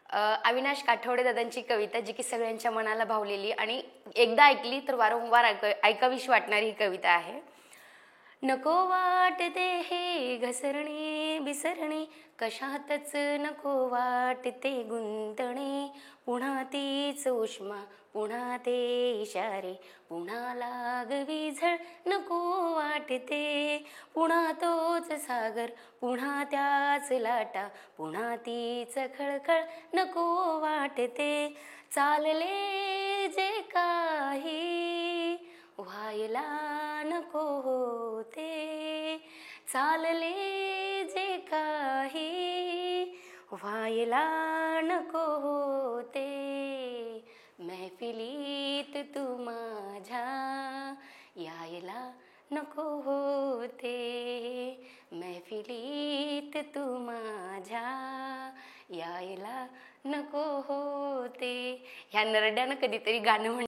अविनाश काठवडे दादांची कविता जी की सगळ्यांच्या मनाला भावलेली आणि एकदा ऐकली तर वारंवार ऐकावीशी वाटणारी ही कविता आहे. नको वाटते हे घसरणे बिसरणे, कशातच नको वाटते गुंतणे. पुन्हा तीच उष्मा, पुन्हा ते इशारे, पुन्हा लागवी झळ नको वाटते. पुन्हा तोच सागर, पुन्हा त्याच लाटा, पुन्हा तीच खळखळ नको वाटते. चालले जे काही व्हायला नको होते, चालले जे काही व्हायला नको होते. मैफिलीत तू माझ्या यायला नको होते, मैफिलीत तू माझ्या यायला नको होते. ह्या नरड्यानं कधीतरी गाणं